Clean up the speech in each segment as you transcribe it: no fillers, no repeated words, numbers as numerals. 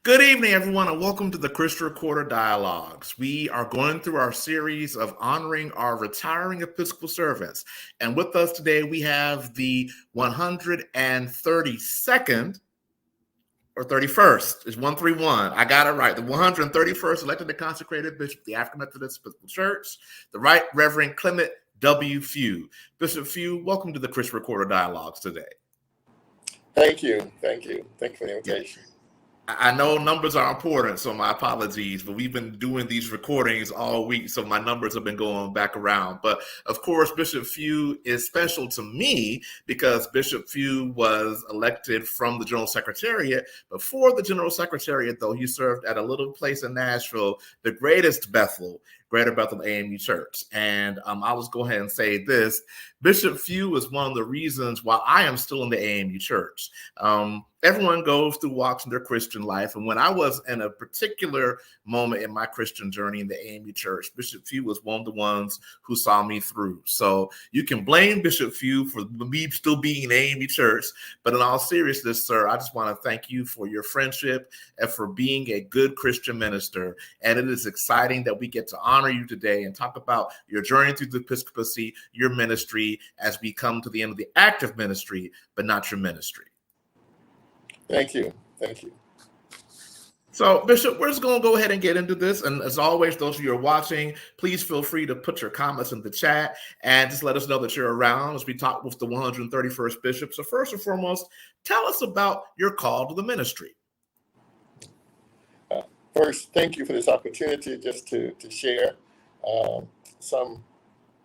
Good evening, everyone, and welcome to the Christian Recorder Dialogues. We are going through our series of honoring our retiring Episcopal servants. And with us today, we have the 132nd or 31st, is 131. I got it right. The 131st elected and consecrated Bishop of the African Methodist Episcopal Church, the Right Reverend Clement W. Fugh. Bishop Fugh, welcome to the Christian Recorder Dialogues today. Thank you. Thank you for the invitation. I know numbers are important, so my apologies, but we've been doing these recordings all week, so my numbers have been going back around. But of course, Bishop Fugh is special to me because Bishop Fugh was elected from the General Secretariat. Before the General Secretariat, though, he served at a little place in Nashville, the Greater Bethel AME Church. And I'll just go ahead and say this. Bishop Fugh is one of the reasons why I am still in the AME Church. Everyone goes through walks in their Christian life. And when I was in a particular moment in my Christian journey in the AME Church, Bishop Fugh was one of the ones who saw me through. So you can blame Bishop Fugh for me still being in AME Church. But in all seriousness, sir, I just want to thank you for your friendship and for being a good Christian minister. And it is exciting that we get to honor you today and talk about your journey through the episcopacy, your ministry, as we come to the end of the active ministry, but not your ministry. Thank you. Thank you. So, Bishop, we're just going to go ahead and get into this. And as always, those of you who are watching, please feel free to put your comments in the chat and just let us know that you're around as we talk with the 131st Bishop. So first and foremost, tell us about your call to the ministry. First, thank you for this opportunity just to share some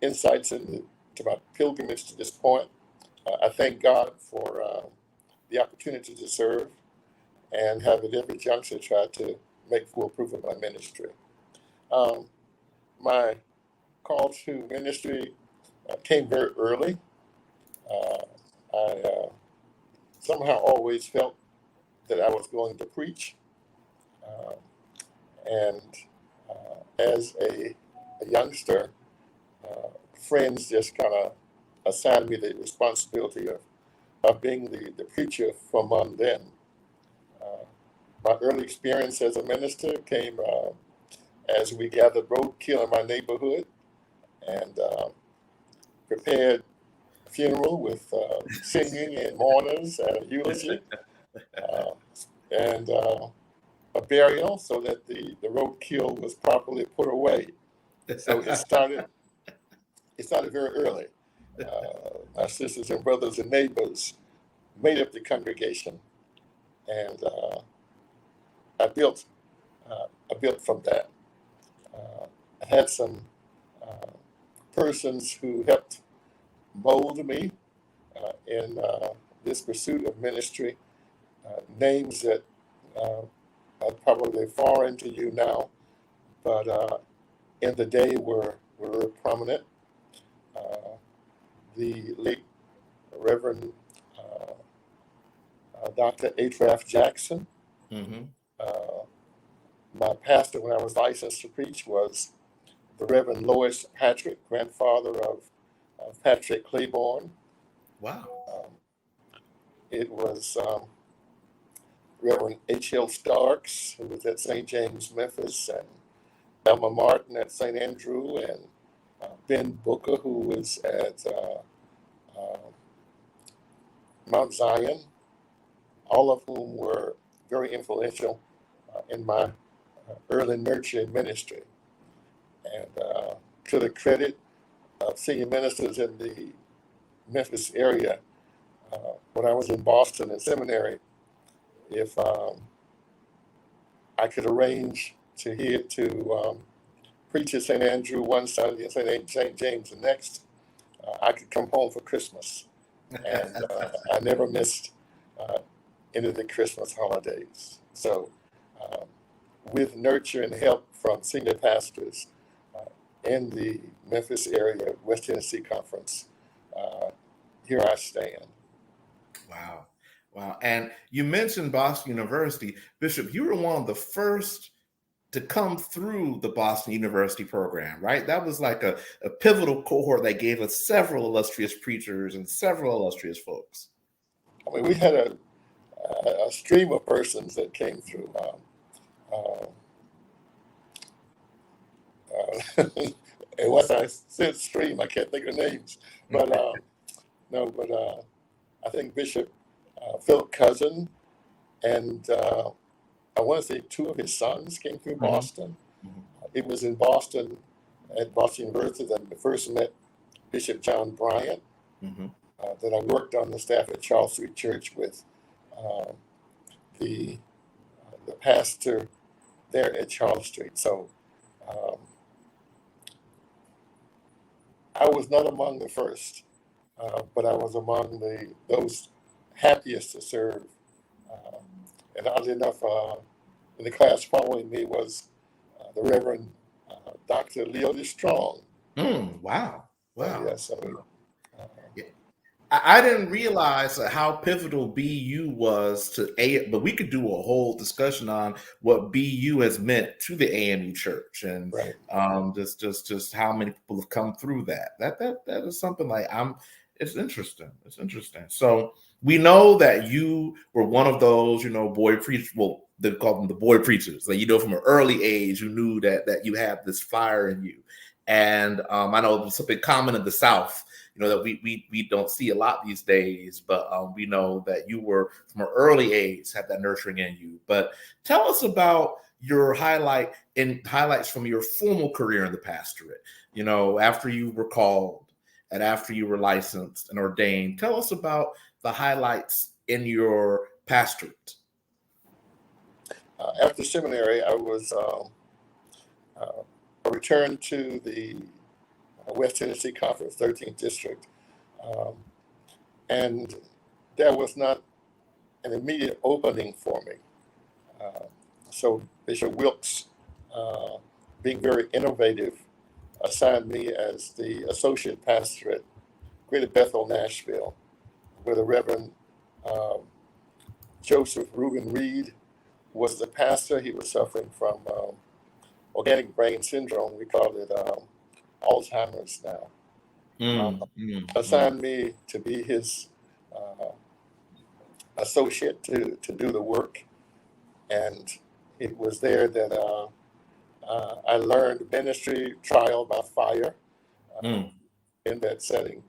insights into my pilgrimage to this point. I thank God for the opportunity to serve and have at every juncture try to make full proof of my ministry. My call to ministry came very early. I somehow always felt that I was going to preach. And as a youngster, friends just kind of assigned me the responsibility of being the preacher from among them. My early experience as a minister came as we gathered roadkill in my neighborhood and prepared a funeral with singing and mourners and a eulogy and a burial so that the roadkill was properly put away. So it started very early. My sisters and brothers and neighbors made up the congregation, and I built from that. I had some persons who helped mold me in this pursuit of ministry, names that are probably foreign to you now, but in the day were prominent. The late Reverend Dr. Atraf Jackson. Mm-hmm. My pastor when I was licensed to preach was the Reverend Lois Patrick, grandfather of Patrick Claiborne. Wow. It was Reverend H.L. Starks, who was at St. James, Memphis, and Elma Martin at St. Andrew, and Ben Booker, who was at Mount Zion, all of whom were very influential in my early nurturing ministry. And to the credit of senior ministers in the Memphis area, when I was in Boston in seminary, if I could arrange to preach at St. Andrew one Sunday and St. James the next, I could come home for Christmas. And I never missed any of the Christmas holidays. So with nurture and help from senior pastors in the Memphis area, West Tennessee Conference, here I stand. Wow. And you mentioned Boston University. Bishop, you were one of the first to come through the Boston University program, right? That was like a pivotal cohort that gave us several illustrious preachers and several illustrious folks. I mean, we had a stream of persons that came through. uh, and once I said stream, I can't think of names. But no, but I think Bishop Philip Cousin and I want to say two of his sons came through Boston. It was in Boston at Boston University that I first met Bishop John Bryant, that I worked on the staff at Charles Street Church with the pastor there at Charles Street. So I was not among the first, but I was among those happiest to serve. And oddly enough, in the class following me was the Reverend Dr. Leo Strong. Wow. Yes. So, I didn't realize how pivotal BU was to but we could do a whole discussion on what BU has meant to the AME Church, and right. just how many people have come through that. That is something like it's interesting. It's interesting. So we know that you were one of those, boy preachers. Well, they call them the boy preachers. Like, from an early age, you knew that you had this fire in you. And I know it's something common in the South, that we don't see a lot these days, but we know that you were from an early age had that nurturing in you. But tell us about your highlights from your formal career in the pastorate. After you were called and after you were licensed and ordained. Tell us about the highlights in your pastorate. After seminary, I was returned to the West Tennessee Conference, 13th District. And there was not an immediate opening for me. So Bishop Wilkes, being very innovative, assigned me as the associate pastor at Greater Bethel, Nashville, where the Reverend Joseph Reuben Reed was the pastor. He was suffering from organic brain syndrome. We call it Alzheimer's now. Assigned me to be his associate to do the work. And it was there that I learned ministry trial by fire in that setting.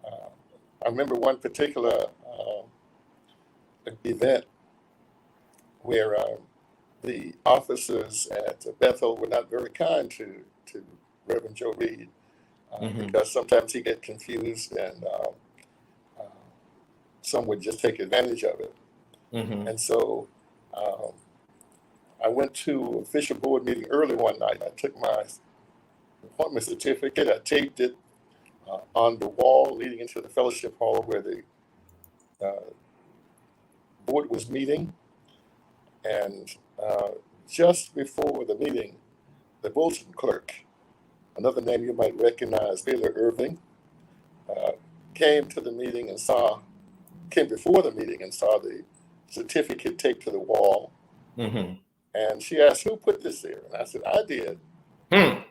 I remember one particular event where the officers at Bethel were not very kind to Reverend Joe Reed because sometimes he get confused and some would just take advantage of it. And so I went to a official board meeting early one night. I took my appointment certificate, I taped it on the wall leading into the fellowship hall where the board was meeting. And just before the meeting, the bulletin clerk, another name you might recognize, Baylor Irving, came before the meeting and saw the certificate taped to the wall. And she asked, "Who put this there?" And I said, "I did." And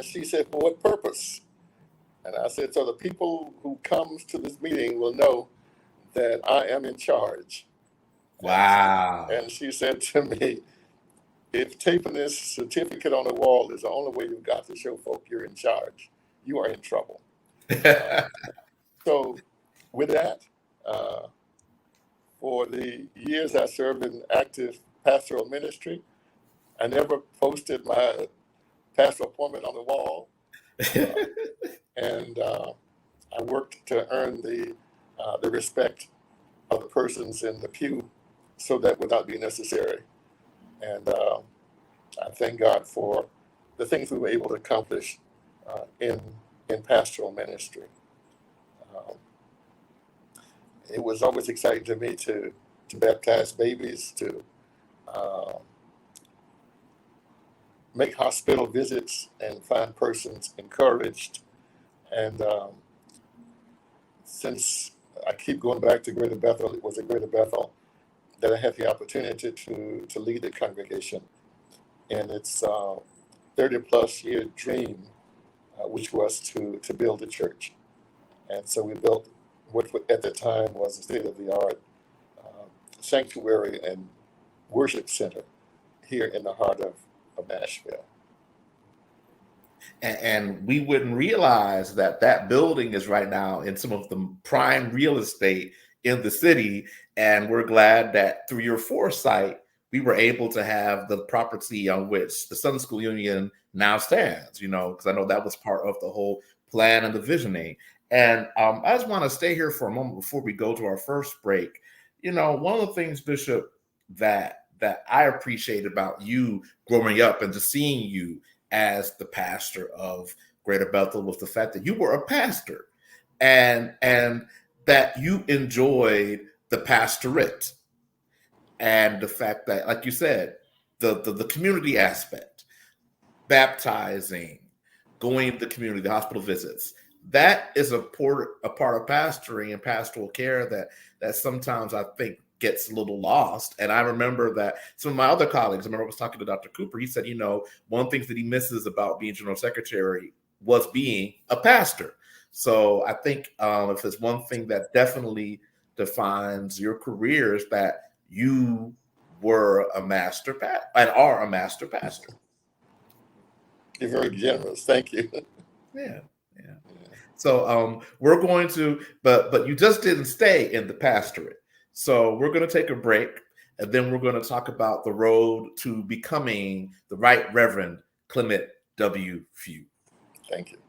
she said, "For what purpose?" And I said, "So the people who comes to this meeting will know that I am in charge." Wow. And she said to me, "If taping this certificate on the wall is the only way you've got to show folk you're in charge, you are in trouble." So with that, for the years I served in active pastoral ministry, I never posted my pastoral appointment on the wall. And I worked to earn the respect of the persons in the pew so that would not be necessary. And I thank God for the things we were able to accomplish in pastoral ministry. It was always exciting to me to baptize babies, to make hospital visits and find persons encouraged. And since I keep going back to Greater Bethel, it was at Greater Bethel that I had the opportunity to lead the congregation in its 30-plus year dream, which was to build a church. And so we built what at the time was a state-of-the-art sanctuary and worship center here in the heart of Nashville. And we wouldn't realize that that building is right now in some of the prime real estate in the city. And we're glad that through your foresight, we were able to have the property on which the Sunday School Union now stands, because I know that was part of the whole plan and the visioning. And I just want to stay here for a moment before we go to our first break. One of the things, Bishop, that I appreciate about you growing up and just seeing you as the pastor of Greater Bethel was the fact that you were a pastor and that you enjoyed the pastorate and the fact that, like you said, the community aspect, baptizing, going to the community, the hospital visits, that is a part of pastoring and pastoral care that sometimes I think gets a little lost. And I remember that some of my other colleagues, I remember I was talking to Dr. Cooper, he said, one of the things that he misses about being general secretary was being a pastor. So I think if there's one thing that definitely defines your career is that you were a master and are a master pastor. You're very generous. Thank you. Yeah. So we're going to, but you just didn't stay in the pastorate. So we're going to take a break, and then we're going to talk about the road to becoming the Right Reverend Clement W. Fugh. Thank you.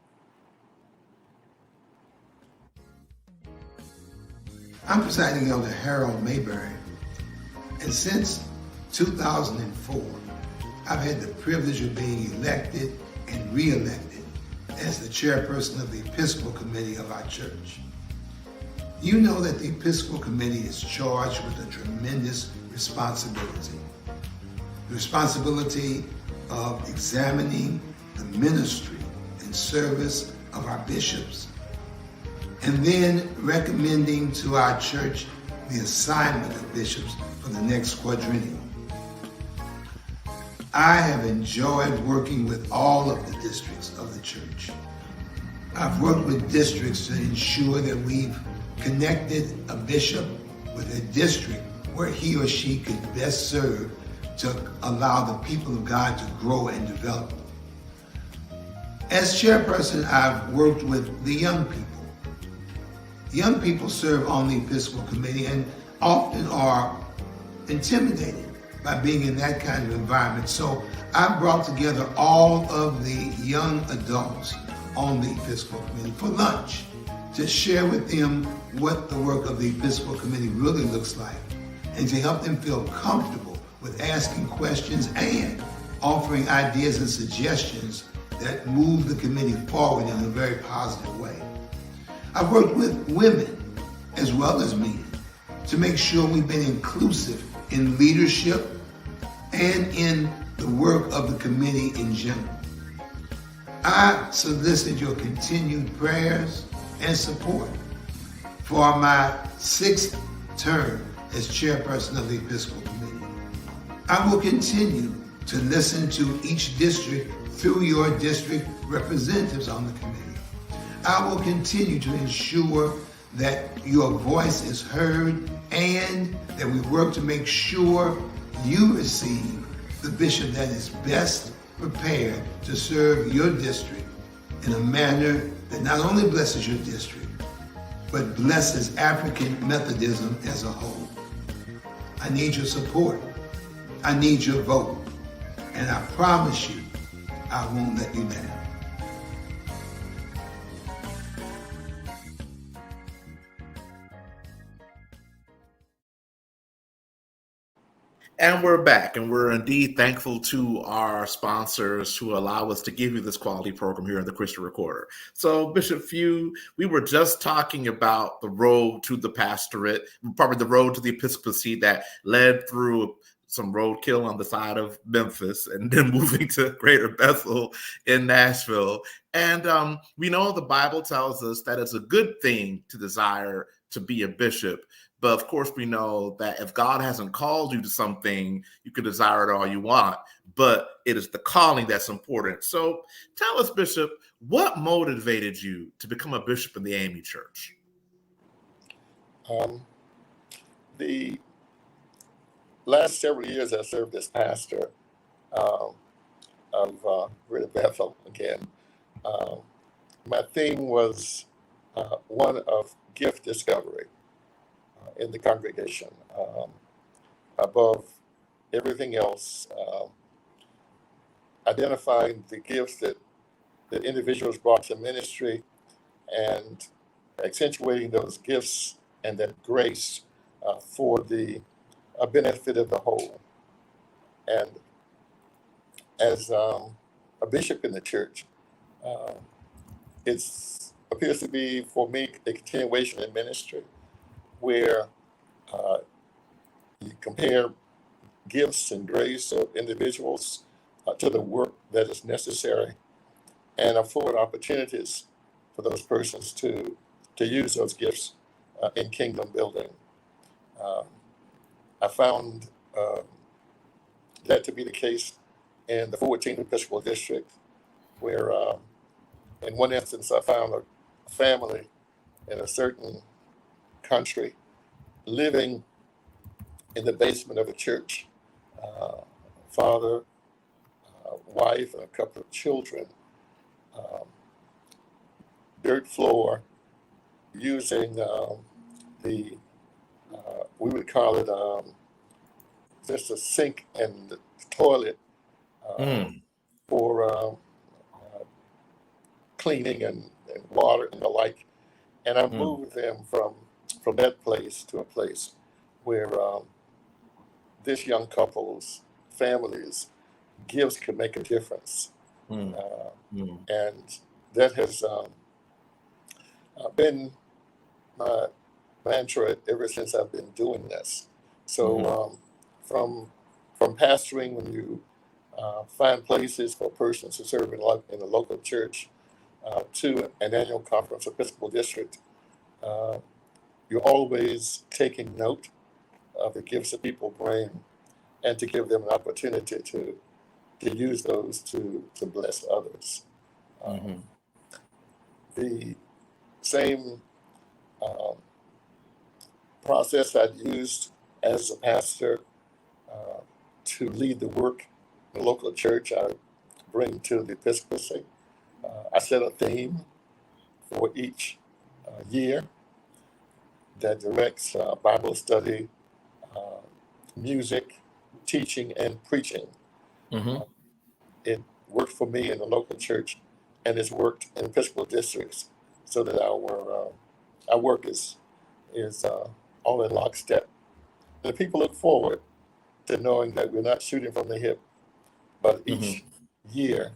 I'm presiding elder Harold Mayberry, and since 2004, I've had the privilege of being elected and re-elected as the chairperson of the Episcopal Committee of our church. You know that the Episcopal Committee is charged with a tremendous responsibility. The responsibility of examining the ministry and service of our bishops, and then recommending to our church the assignment of bishops for the next quadrennium. I have enjoyed working with all of the districts of the church. I've worked with districts to ensure that we've connected a bishop with a district where he or she could best serve to allow the people of God to grow and develop. As chairperson, I've worked with the young people. Young people serve on the Episcopal Committee and often are intimidated by being in that kind of environment. So I brought together all of the young adults on the Episcopal Committee for lunch to share with them what the work of the Episcopal Committee really looks like, and to help them feel comfortable with asking questions and offering ideas and suggestions that move the committee forward in a very positive way. I've worked with women as well as men to make sure we've been inclusive in leadership and in the work of the committee in general. I solicit your continued prayers and support for my 6th term as chairperson of the Episcopal Committee. I will continue to listen to each district through your district representatives on the committee. I will continue to ensure that your voice is heard and that we work to make sure you receive the bishop that is best prepared to serve your district in a manner that not only blesses your district, but blesses African Methodism as a whole. I need your support. I need your vote. And I promise you, I won't let you down. And we're back, and we're indeed thankful to our sponsors who allow us to give you this quality program here in the Christian Recorder. So, Bishop Fugh, we were just talking about the road to the pastorate, probably the road to the episcopacy that led through some roadkill on the side of Memphis and then moving to Greater Bethel in Nashville. And we know the Bible tells us that it's a good thing to desire to be a bishop. But of course, we know that if God hasn't called you to something, you can desire it all you want, but it is the calling that's important. So tell us, Bishop, what motivated you to become a bishop in the AME Church? The last several years I served as pastor, of Greater Bethel again. My theme was one of gift discovery in the congregation. Above everything else, identifying the gifts that individuals brought to ministry and accentuating those gifts and that grace for the benefit of the whole. And as a bishop in the church, it appears to be, for me, a continuation in ministry where you compare gifts and grace of individuals to the work that is necessary and afford opportunities for those persons to use those gifts in kingdom building. I found that to be the case in the 14th Episcopal District, where in one instance I found a family in a certain country living in the basement of a church, father, wife, and a couple of children, dirt floor, using we would call it just a sink and toilet for cleaning and water and the like. And I moved them from that place to a place where this young couple's families gifts could make a difference. And that has been my mantra ever since I've been doing this. So from pastoring, when you find places for persons to serve in a local church, to an annual conference, Episcopal District, you're always taking note of the gifts that people bring and to give them an opportunity to use those to bless others. The same process I'd used as a pastor to lead the work in the local church, I bring to the episcopacy. I set a theme for each year that directs Bible study, music, teaching, and preaching. It worked for me in the local church, and it's worked in Episcopal districts, so that our work is all in lockstep. And the people look forward to knowing that we're not shooting from the hip, but each year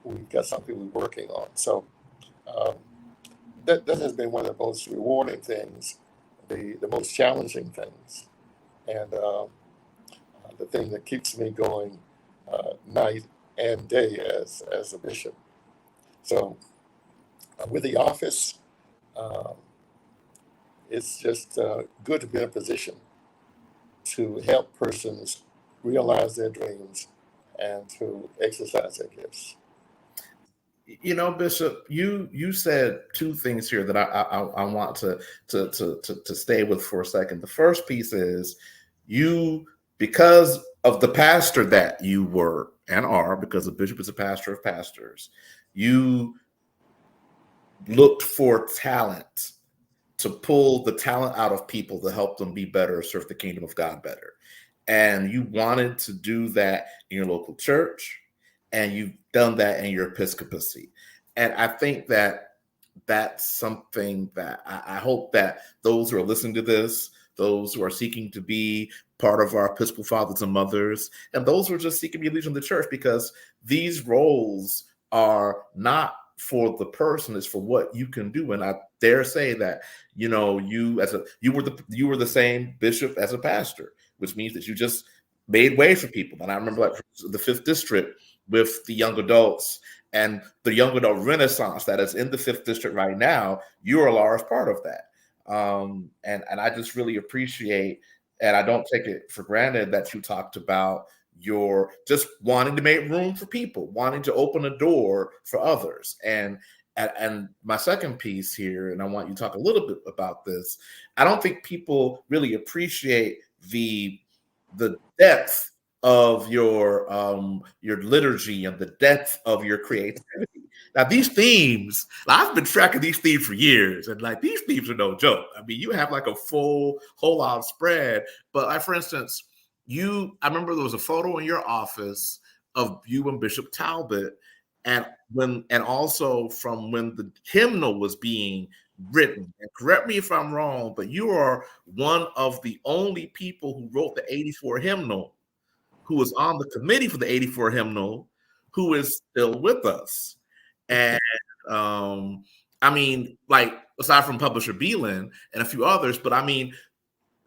we've got something we're working on. So that has been one of the most rewarding things, the most challenging things, and the thing that keeps me going night and day as a bishop. So with the office, it's just good to be in a position to help persons realize their dreams and to exercise their gifts. You know, Bishop, you said two things here that I want to stay with for a second. The first piece is because of the pastor that you were and are, because the bishop is a pastor of pastors, you looked for talent, to pull the talent out of people to help them be better, serve the kingdom of God better. And you wanted to do that in your local church, and you've done that in your episcopacy. And I think that that's something that I hope that those who are listening to this, those who are seeking to be part of our Episcopal fathers and mothers, and those who are just seeking to be leaders in the church, because these roles are not for the person, it's for what you can do. And I dare say that, you know, you were the same bishop as a pastor, which means that you just made way for people. And I remember like the 5th district with the young adults and the young adult renaissance that is in the 5th district right now. You're a large part of that. And I just really appreciate, and I don't take it for granted, that you talked about your just wanting to make room for people, wanting to open a door for others. And my second piece here, and I want you to talk a little bit about this, I don't think people really appreciate the depth of your liturgy and the depth of your creativity. Now, these themes, I've been tracking these themes for years, and like these themes are no joke. I mean, you have like a full whole lot of spread. But like, for instance, I remember there was a photo in your office of you and Bishop Talbot, and also from when the hymnal was being written. And correct me if I'm wrong, but you are one of the only people who wrote the 84 hymnal, who was on the committee for the 84 hymnal, who is still with us. And I mean, like, aside from publisher Beelan and a few others, but I mean,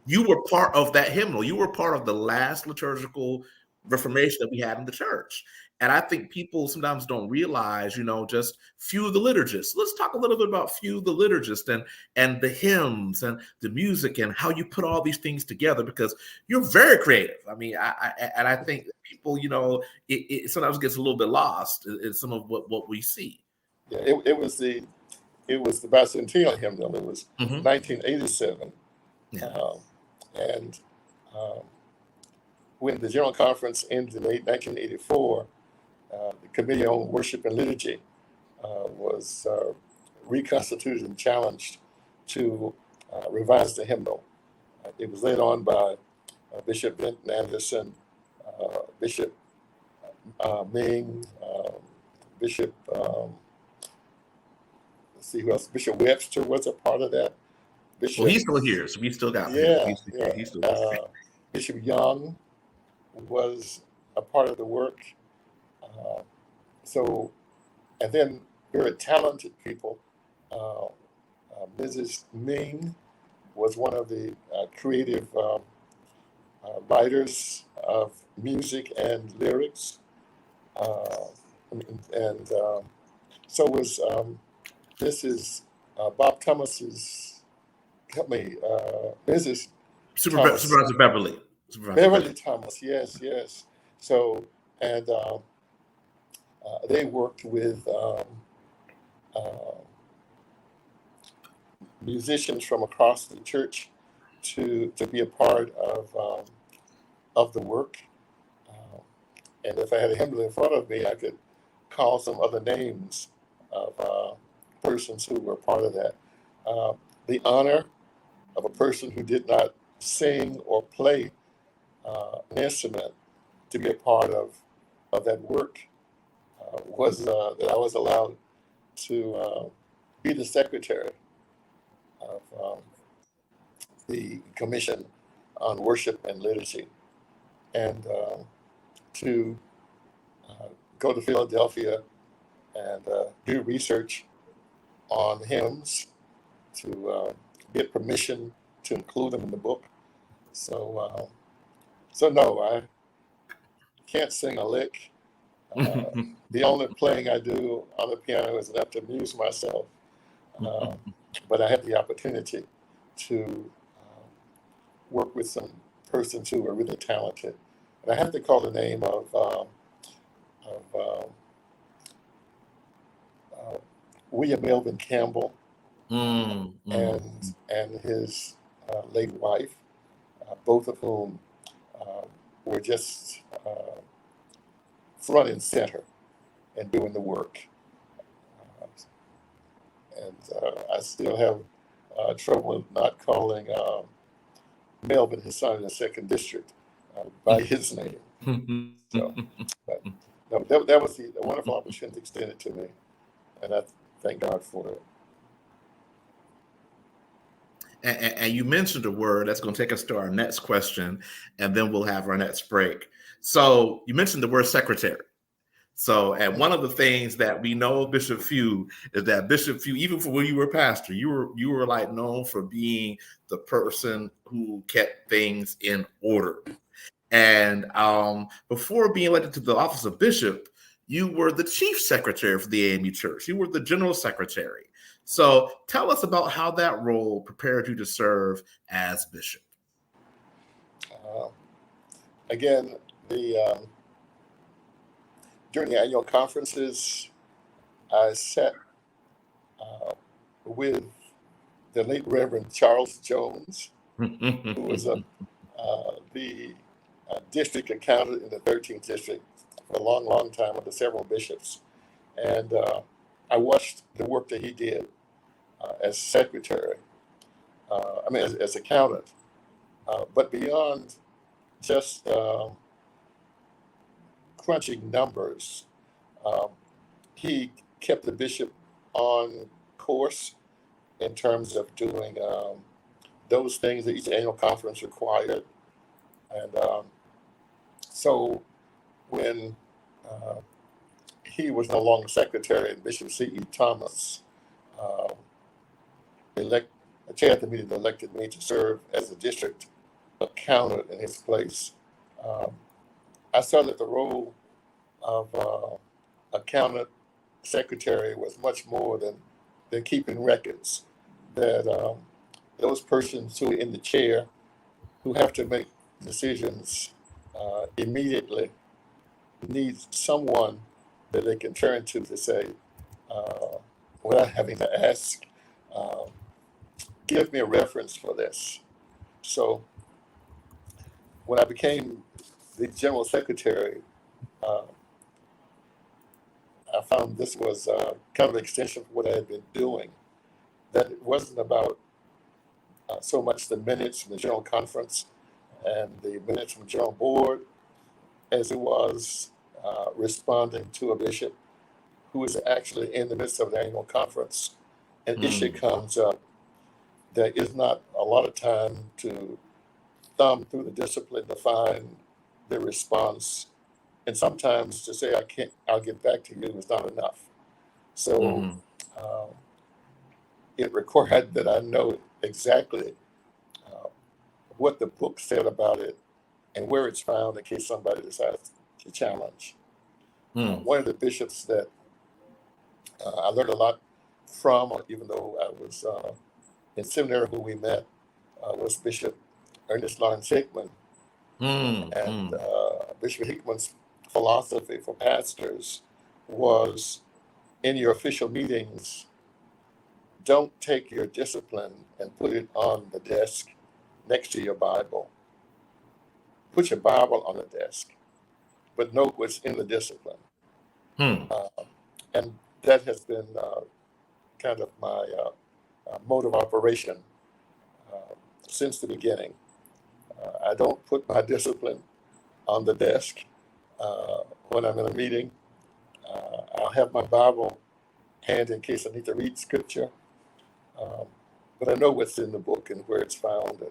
you were part of that hymnal. You were part of the last liturgical reformation that we had in the church. And I think people sometimes don't realize, just Fugh the liturgist. Let's talk a little bit about Fugh the liturgist and the hymns and the music and how you put all these things together, because you're very creative. I mean, I think people, it sometimes gets a little bit lost in some of what we see. Yeah, it was the bicentennial hymnal. It was 1987. Yeah. And when the General Conference ended in 1984, the Committee on Worship and Liturgy was reconstituted and challenged to revise the hymnal. It was led on by Bishop Benton Anderson, Bishop Ming, Bishop, let's see who else, Bishop Webster was a part of that. Well, he's still here, so we still got him. Yeah, he's still here. Bishop Young was a part of the work. And then very talented people. Mrs. Ming was one of the creative writers of music and lyrics. So was Mrs. Bob Thomas's, help me, Mrs. Supervisor Beverly. Beverly Thomas, yes. So, and they worked with musicians from across the church to be a part of the work. And if I had a hymnal in front of me, I could call some other names of persons who were part of that. The honor of a person who did not sing or play an instrument to be a part of that work was that I was allowed to be the secretary of the Commission on Worship and Liturgy, and to go to Philadelphia and do research on hymns, to get permission to include them in the book. So no, I can't sing a lick. The only playing I do on the piano is enough to amuse myself. But I had the opportunity to work with some persons who were really talented. And I have to call the name of William Melvin Campbell and his late wife, both of whom were just front and center in doing the work. And I still have trouble not calling Melvin, his son in the 2nd District, by his name. So, but no, that was the wonderful opportunity extended to me, and I thank God for it. And you mentioned a word that's going to take us to our next question, and then we'll have our next break. So you mentioned the word secretary. So, and one of the things that we know of Bishop Fugh is that Bishop Fugh, even for when you were pastor, you were like known for being the person who kept things in order. And before being elected to the office of bishop, you were the chief secretary for the AME Church. You were the general secretary. So tell us about how that role prepared you to serve as bishop. Again, during the annual conferences, I sat with the late Reverend Charles Jones, who was the district accountant in the 13th district for a long, long time under several bishops. And I watched the work that he did as secretary, as accountant. But beyond just crunching numbers, he kept the bishop on course in terms of doing those things that each annual conference required. And so when he was no longer secretary and Bishop C.E. Thomas chaired the meeting that elected me to serve as a district accountant in his place, I saw that the role of accountant secretary was much more than keeping records. That those persons who are in the chair, who have to make decisions immediately, need someone that they can turn to say, without having to ask, give me a reference for this. So when I became the general secretary, I found this was kind of an extension of what I had been doing, that it wasn't about so much the minutes from the general conference and the minutes from the general board as it was responding to a bishop who is actually in the midst of the annual conference. An issue comes up. There is not a lot of time to thumb through the discipline to find the response. And sometimes to say, I'll get back to you is not enough. So it required that I know exactly what the book said about it and where it's found in case somebody decides to challenge. One of the bishops that I learned a lot from, even though I was in seminary who we met, was Bishop Ernest Lawrence Hickman. And Bishop Hickman's philosophy for pastors was, in your official meetings, don't take your discipline and put it on the desk next to your Bible. Put your Bible on the desk, but note what's in the discipline. And that has been kind of my mode of operation since the beginning. I don't put my discipline on the desk when I'm in a meeting. I'll have my Bible handy in case I need to read scripture. But I know what's in the book and where it's found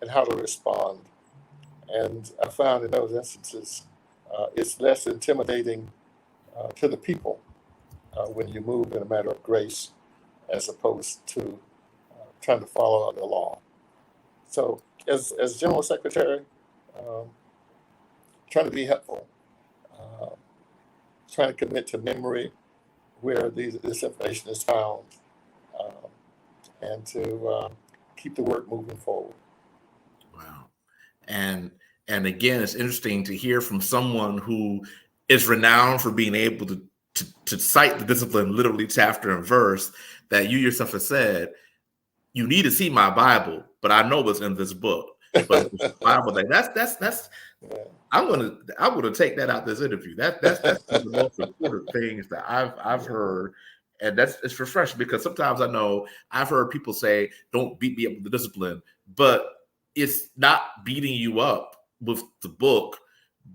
and how to respond. And I found in those instances, it's less intimidating to the people when you move in a matter of grace as opposed to trying to follow the law. So as General Secretary, trying to be helpful, trying to commit to memory where this information is found, and to keep the work moving forward. Wow. And again, it's interesting to hear from someone who is renowned for being able to cite the discipline literally chapter and verse, that you yourself have said, you need to see my Bible, but I know what's in this book. But the Bible thing, that's I'm gonna take that out this interview. That's one of the most important things that I've heard. And it's refreshing, because sometimes I know I've heard people say, don't beat me up with the discipline, but it's not beating you up with the book.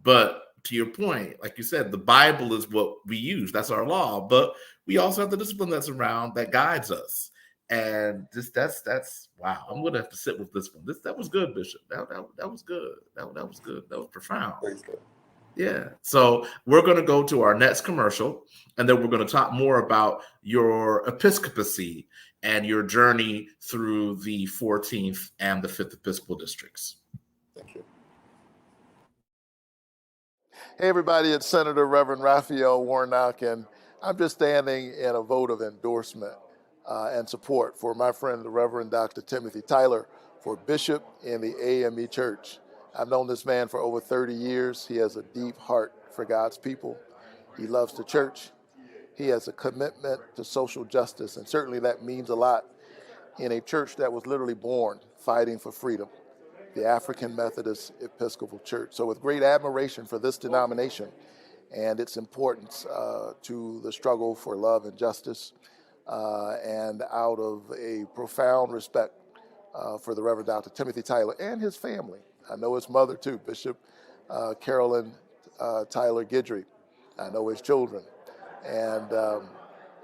But to your point, like you said, the Bible is what we use. That's our law. But we also have the discipline that's around that guides us. And just that's wow. I'm gonna have to sit with this one. That was good, Bishop. That was good. That was good. That was profound. Yeah. So we're going to go to our next commercial, and then we're going to talk more about your episcopacy and your journey through the 14th and the 5th Episcopal districts. Thank you. Hey, everybody, it's Senator Reverend Raphael Warnock, and I'm just standing in a vote of endorsement and support for my friend, the Reverend Dr. Timothy Tyler, for Bishop in the AME Church. I've known this man for over 30 years. He has a deep heart for God's people. He loves the church. He has a commitment to social justice, and certainly that means a lot in a church that was literally born fighting for freedom. the African Methodist Episcopal Church. So with great admiration for this denomination and its importance to the struggle for love and justice, and out of a profound respect for the Reverend Dr. Timothy Tyler and his family. I know his mother too, Bishop Carolyn Tyler Guidry. I know his children. And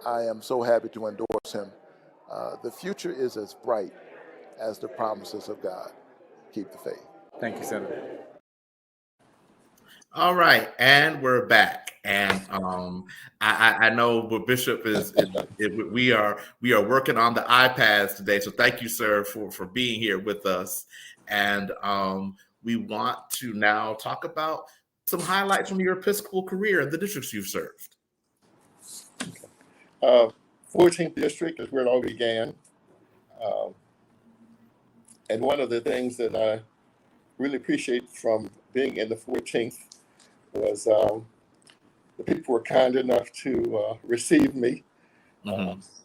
I am so happy to endorse him. The future is as bright as the promises of God. Keep the faith. Thank you, Senator. All right, and we're back. And I know what Bishop is we are working on the iPads today. So thank you, sir, for being here with us. And we want to now talk about some highlights from your Episcopal career and the districts you've served. 14th district is where it all began. And one of the things that I really appreciate from being in the 14th was the people were kind enough to receive me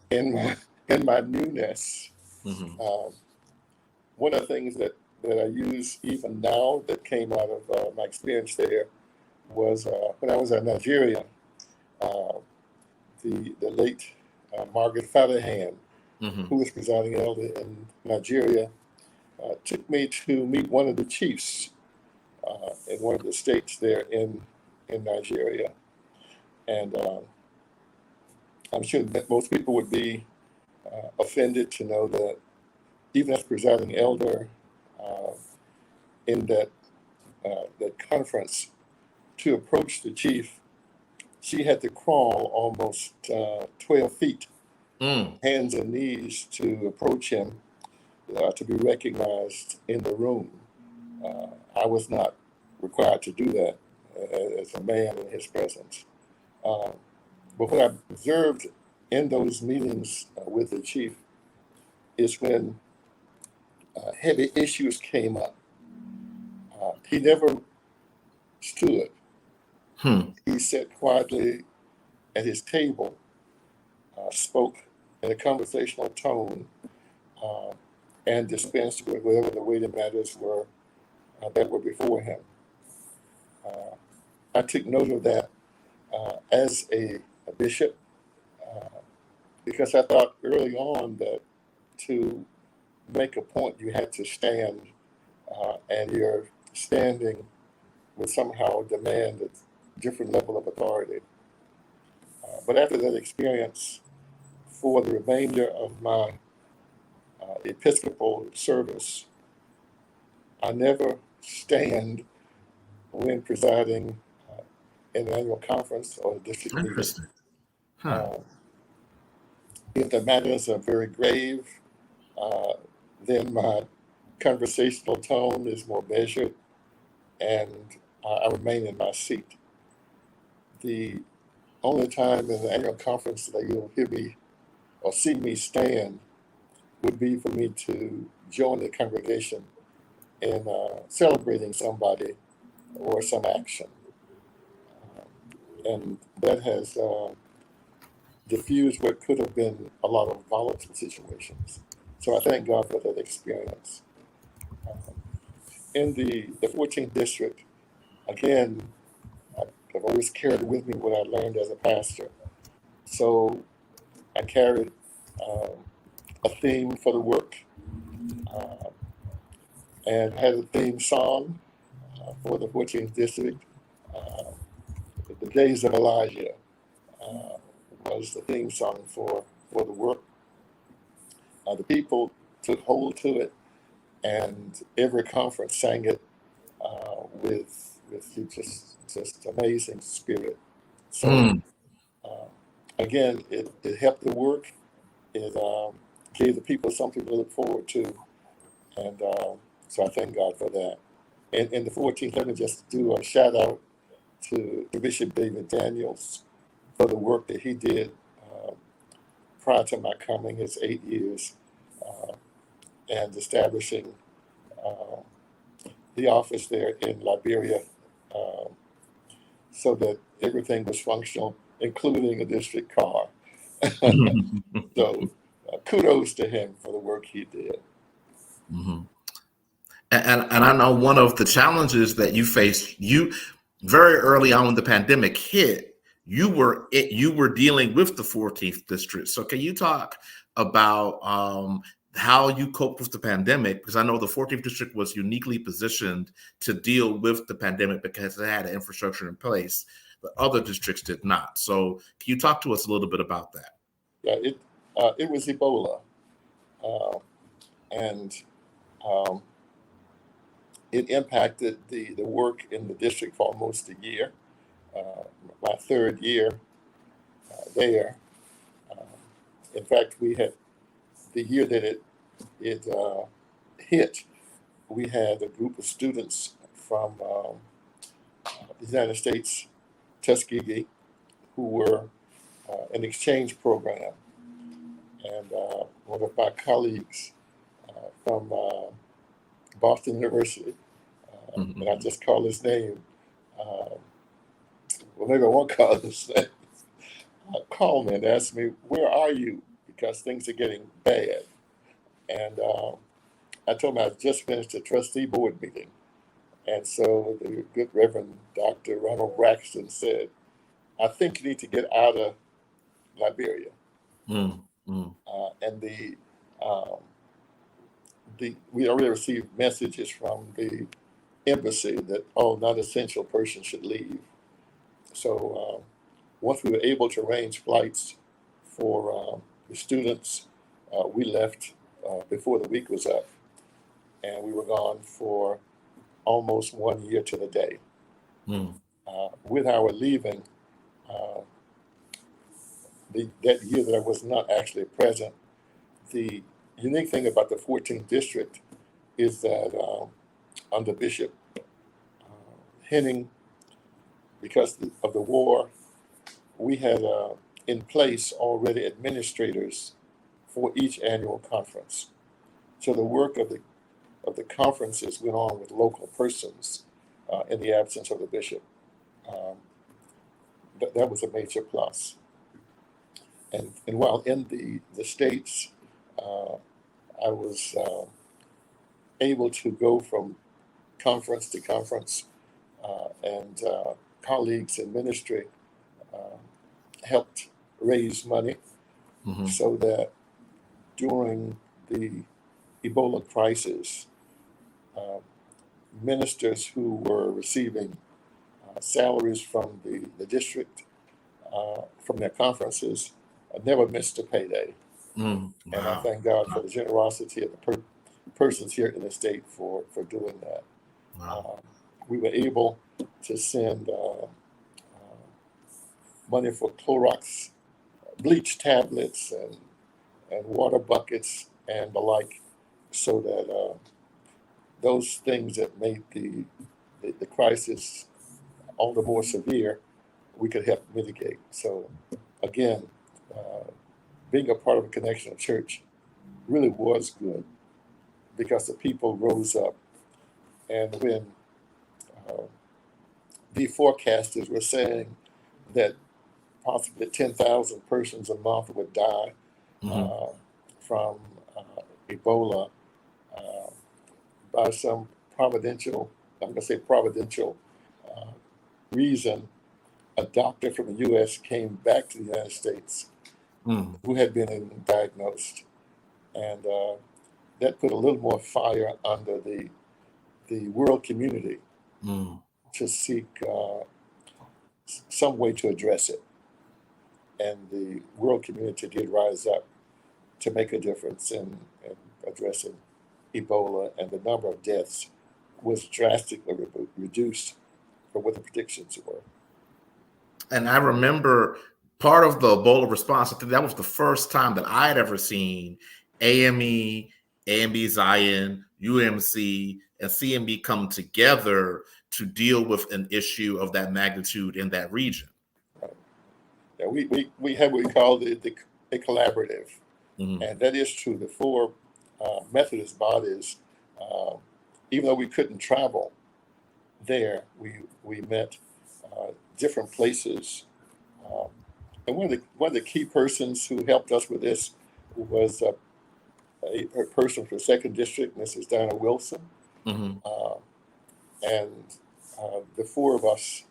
in my newness. One of the things that I use even now that came out of my experience there was when I was in Nigeria, the late Margaret Fatherhand, who was presiding elder in Nigeria, took me to meet one of the chiefs in one of the states there in Nigeria. And I'm sure that most people would be offended to know that even as presiding elder in that conference, to approach the chief, she had to crawl almost 12 feet, hands and knees, to approach him, to be recognized in the room. I was not required to do that as a man in his presence. But what I observed in those meetings with the chief is when heavy issues came up, he never stood. He sat quietly at his table, spoke in a conversational tone, and dispensed with whatever the weighty matters were that were before him. I took note of that as a bishop, because I thought early on that to make a point you had to stand, and your standing would somehow demand a different level of authority. But after that experience, for the remainder of my Episcopal service, I never stand when presiding in an annual conference or a district meeting. Interesting. If the matters are very grave, then my conversational tone is more measured, and I remain in my seat. The only time in the annual conference that you'll hear me or see me stand would be for me to join the congregation in celebrating somebody or some action. And that has diffused what could have been a lot of volatile situations. So I thank God for that experience. In the 14th district, again, I've always carried with me what I learned as a pastor. So I carried a theme for the work, and had a theme song for the 14th district. The Days of Elijah was the theme song for the work. The people took hold to it, and every conference sang it with just amazing spirit. So again, it helped the work. It gave the people something to look forward to, and so I thank God for that. And in the 14th, let me just do a shout out to Bishop David Daniels for the work that he did prior to my coming, his 8 years, and establishing the office there in Liberia, so that everything was functional, including a district car. So kudos to him for the work he did. And I know one of the challenges that you faced, you very early on when the pandemic hit, you were dealing with the 14th district. So can you talk about how you coped with the pandemic? Because I know the 14th district was uniquely positioned to deal with the pandemic because it had an infrastructure in place that other districts did not. So can you talk to us a little bit about that? Yeah, it was Ebola, and um, it impacted the work in the district for almost a year. My third year there. Uh, in fact, we had the year that it hit. We had a group of students from the United States, Tuskegee, who were an exchange program, and one of my colleagues from Boston University, and I just call his name. Well, maybe I won't call his name. Called me and asked me, "Where are you?" Because things are getting bad. And I told him I just finished a trustee board meeting. And so the good Reverend Dr. Ronald Braxton said, "I think you need to get out of Liberia." And we already received messages from the embassy that non-essential persons should leave. So once we were able to arrange flights for the students, we left before the week was up, and we were gone for almost 1 year to the day. With our leaving, that year that I was not actually present, the unique thing about the 14th district is that under Bishop Henning, because of the war, we had in place already administrators for each annual conference. So the work of the conferences went on with local persons in the absence of the bishop. That was a major plus. And while in the States, I was able to go from conference to conference, and colleagues in ministry helped raise money so that during the Ebola crisis, ministers who were receiving salaries from the district from their conferences never missed a payday. Wow. And I thank God for the generosity of the persons here in the state for doing that. Wow. We were able to send money for Clorox bleach tablets and water buckets and the like, so that those things that made the crisis all the more severe, we could help mitigate. So again, being a part of a Connection Church really was good, because the people rose up. And when the forecasters were saying that possibly 10,000 persons a month would die from Ebola by some providential, I'm going to say providential reason, a doctor from the U.S. came back to the United States who had been diagnosed. And that put a little more fire under the world community to seek some way to address it. And the world community did rise up to make a difference in addressing Ebola, and the number of deaths was drastically reduced from what the predictions were. And I remember part of the Ebola response, I think that was the first time that I had ever seen AME, AME Zion, UMC, and CMB come together to deal with an issue of that magnitude in that region. Right. Yeah, we have what we call a collaborative. And that is true. The four Methodist bodies, even though we couldn't travel there, we met different places. And one of the key persons who helped us with this was a person from the 2nd District, Mrs. Diana Wilson. Mm-hmm. And the four of us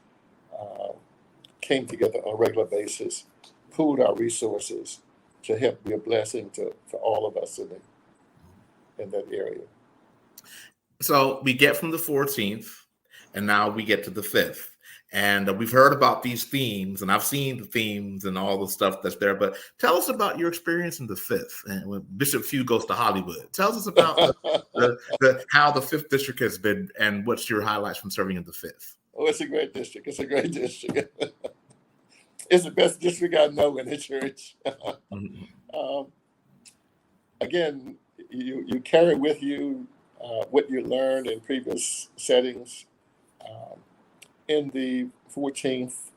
came together on a regular basis, pooled our resources to help be a blessing to all of us in that area. So we get from the 14th, and now we get to the 5th. And we've heard about these themes, and I've seen the themes and all the stuff that's there. But tell us about your experience in the 5th, and when Bishop Fugh goes to Hollywood. Tell us about how the 5th district has been, and what's your highlights from serving in the 5th. Oh, it's a great district. It's a great district. It's the best district I know in the church. Again, you carry with you what you learned in previous settings. In the 14th,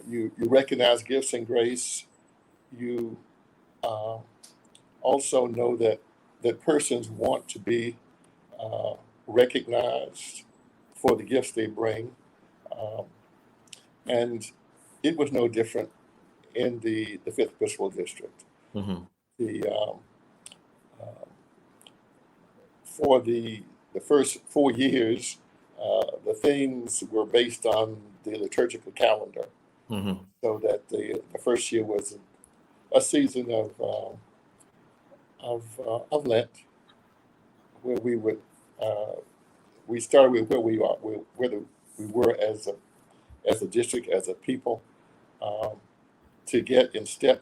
you recognize gifts and grace. You also know that persons want to be recognized for the gifts they bring. And it was no different in the 5th Episcopal District. Mm-hmm. For the first 4 years, the themes were based on the liturgical calendar. Mm-hmm. So that the first year was a season of Lent, where we would we started with where we are, where we were as a district, as a people, to get in step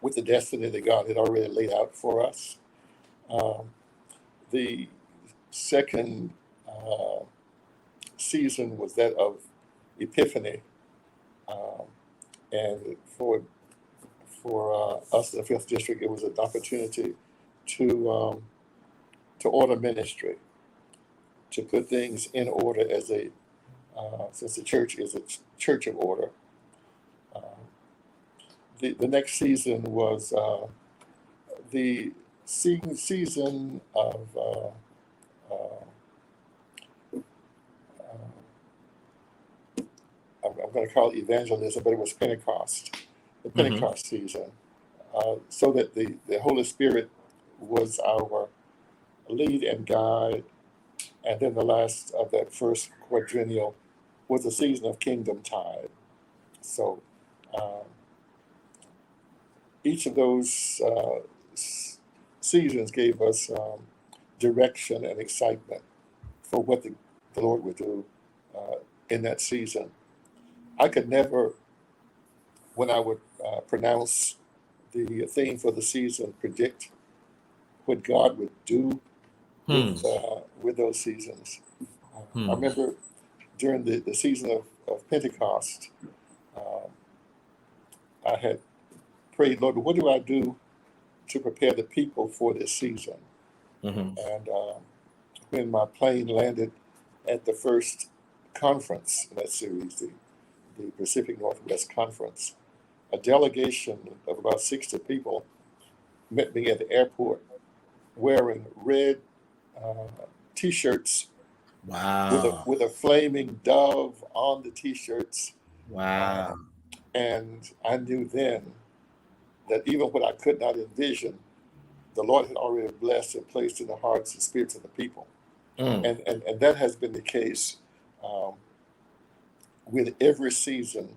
with the destiny that God had already laid out for us. The second season was that of Epiphany, and for us in the 5th District, it was an opportunity to order ministry, to put things in order as since the church is a church of order. The next season was the season of I'm going to call it evangelism, but it was Pentecost, the Pentecost season, so that the Holy Spirit was our lead and guide. And then the last of that first quadrennial was the season of Kingdom Tide. So each of those seasons gave us direction and excitement for what the Lord would do in that season. I could never, when I would pronounce the theme for the season, predict what God would do with those seasons. I remember during the season of Pentecost, I had prayed, Lord, what do I do to prepare the people for this season? Mm-hmm. And when my plane landed at the first conference in that series, the Pacific Northwest Conference, a delegation of about 60 people met me at the airport wearing red T-shirts. Wow. With a flaming dove on the T-shirts. Wow. And I knew then that even what I could not envision, the Lord had already blessed and placed in the hearts and spirits of the people. And that has been the case with every season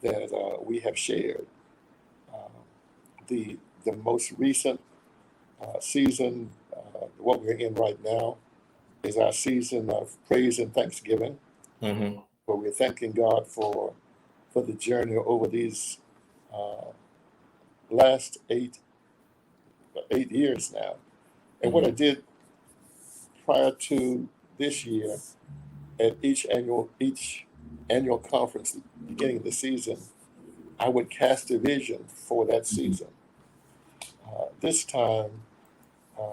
that we have shared. The most recent season, what we're in right now, is our season of praise and thanksgiving, where we're thanking God for the journey over these last eight years now. And what I did prior to this year, at each annual conference beginning of the season, I would cast a vision for that season. This time,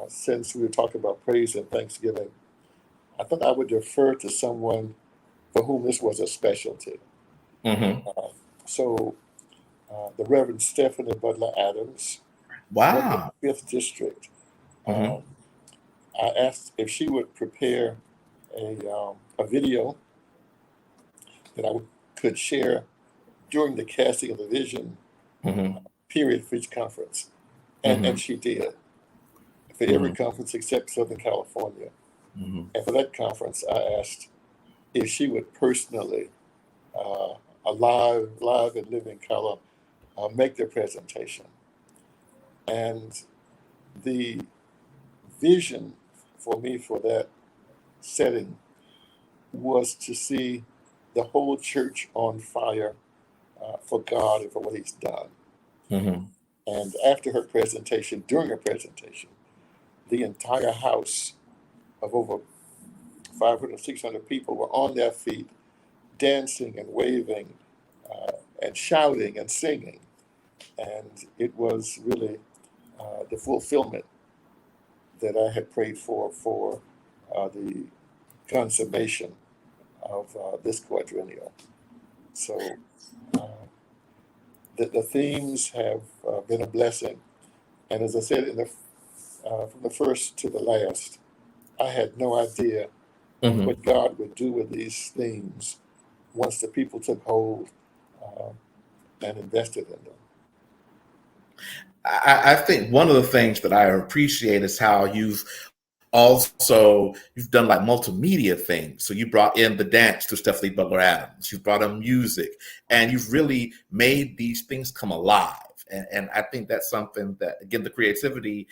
since we were talking about praise and thanksgiving, I thought I would defer to someone for whom this was a specialty. So the Reverend Stephanie Butler Adams, Wow. 5th District, I asked if she would prepare a video that I could share during the casting of the vision period for each conference. And she did. for every conference except Southern California. And for that conference, I asked if she would personally, a live and living color, make the presentation. And the vision for me for that setting was to see the whole church on fire for God and for what He's done. And after her presentation, during her presentation, the entire house of over 500, 600 people were on their feet, dancing and waving and shouting and singing. And it was really the fulfillment that I had prayed for the consummation of this quadrennial. So the themes have been a blessing. And as I said, from the first to the last, I had no idea what God would do with these themes once the people took hold and invested in them. I think one of the things that I appreciate is how you've done like multimedia things. So you brought in the dance to Stephanie Butler Adams, you brought in music, and you've really made these things come alive. And I think that's something that, again, the creativity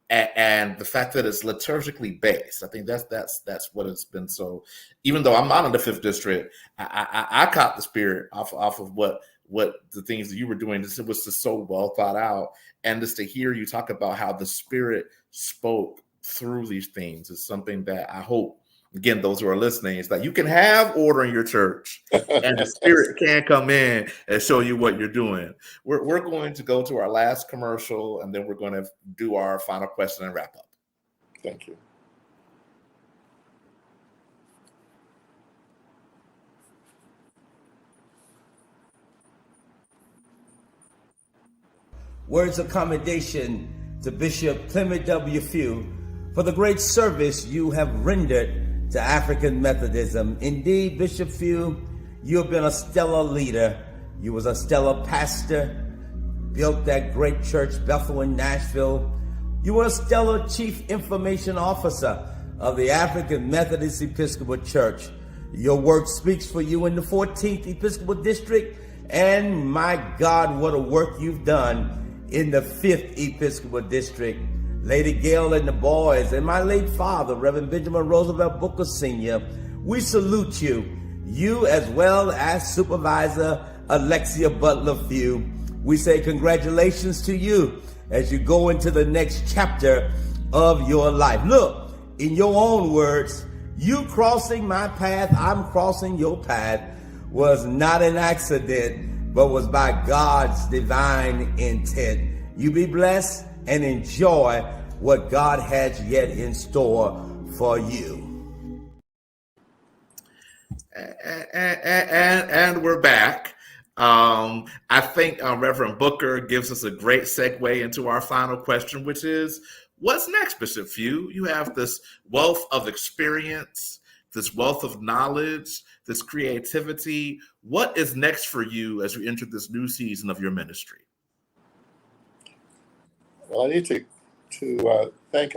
and the fact that it's liturgically based, I think that's what it's been. So even though I'm not in the 5th district, I caught the spirit off of what the things that you were doing. It was just so well thought out. And just to hear you talk about how the Spirit spoke through these things is something that I hope, again, those who are listening, is that you can have order in your church and the Spirit can come in and show you what you're doing. We're going to go to our last commercial, and then we're going to do our final question and wrap up. Thank you. Words of commendation to Bishop Clement W. Fugh for the great service you have rendered to African Methodism. Indeed, Bishop Fugh, you have been a stellar leader. You was a stellar pastor, built that great church, Bethel in Nashville. You were a stellar chief information officer of the African Methodist Episcopal Church. Your work speaks for you in the 14th Episcopal District, and my God, what a work you've done in the 5th Episcopal District. Lady Gail and the boys, and my late father, Reverend Benjamin Roosevelt Booker Sr., we salute you. You as well as Supervisor Alexia Butler Fugh. We say congratulations to you as you go into the next chapter of your life. Look, in your own words, you crossing my path, I'm crossing your path, was not an accident, but was by God's divine intent. You be blessed and enjoy what God has yet in store for you. And we're back. I think Reverend Booker gives us a great segue into our final question, which is, what's next, Bishop Fugh? You have this wealth of experience, this wealth of knowledge, this creativity. What is next for you as you enter this new season of your ministry? Well, I need to thank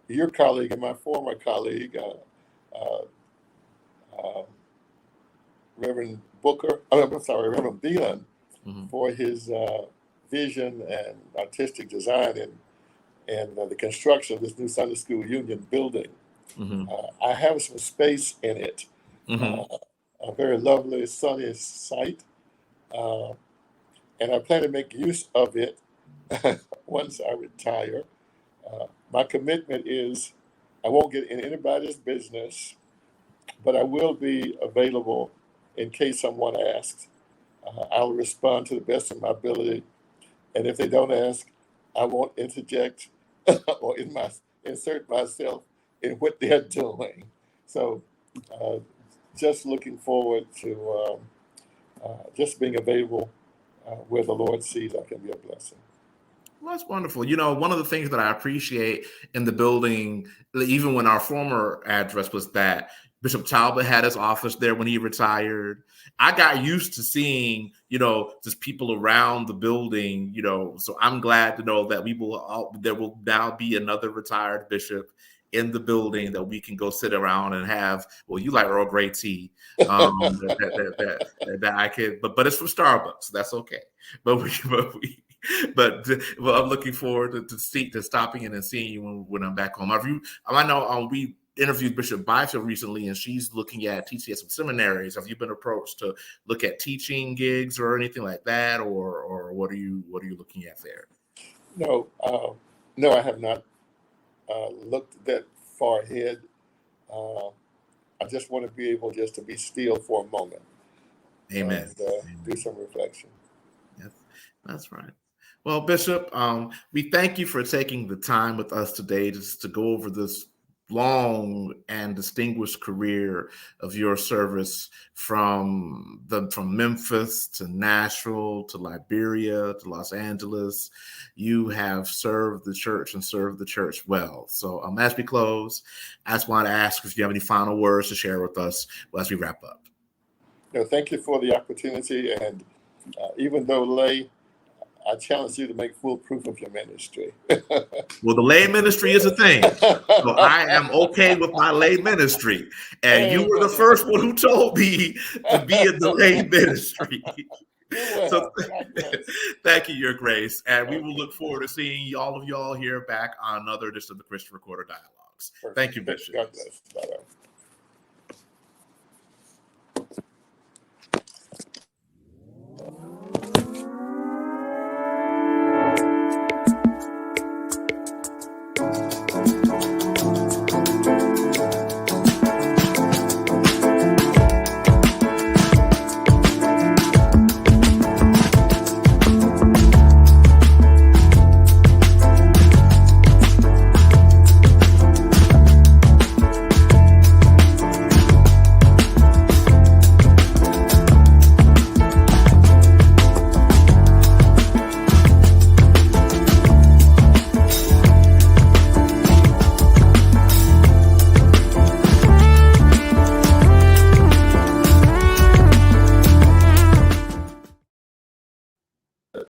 your colleague and my former colleague, Reverend Reverend Beelan, for his vision and artistic design and the construction of this new Sunday School Union building. I have some space in it, a very lovely sunny site, and I plan to make use of it once I retire. My commitment is I won't get in anybody's business, but I will be available in case someone asks. I'll respond to the best of my ability, and if they don't ask, I won't interject or insert myself in what they're doing. So just looking forward to just being available where the Lord sees I can be a blessing. Well, that's wonderful. You know, one of the things that I appreciate in the building, even when our former address was that Bishop Talbot had his office there when he retired. I got used to seeing, just people around the building, so I'm glad to know that there will now be another retired bishop in the building that we can go sit around and have. Well, you like Earl Grey tea, that I could, but it's from Starbucks. That's okay. But I'm looking forward to stopping in and seeing you when I'm back home. I know we interviewed Bishop Byfield recently, and she's looking at teaching at some seminaries. Have you been approached to look at teaching gigs or anything like that, or what are you looking at there? No, I have not looked that far ahead. I just want to be able just to be still for a moment. Amen. And do some reflection. Yes, that's right. Well, Bishop, we thank you for taking the time with us today just to go over this long and distinguished career of your service from Memphis to Nashville to Liberia to Los Angeles. You have served the church and served the church well. So as we close, I just want to ask if you have any final words to share with us as we wrap up. No, thank you for the opportunity. And even though lay, I challenge you to make full proof of your ministry. Well, the lay ministry is a thing. So I am okay with my lay ministry. And you were the first one who told me to be in the lay ministry. So thank you, Your Grace. And we will look forward to seeing all of y'all here back on another edition of the Christian Recorder Dialogues. Thank you, Bishop. God bless. Bye-bye.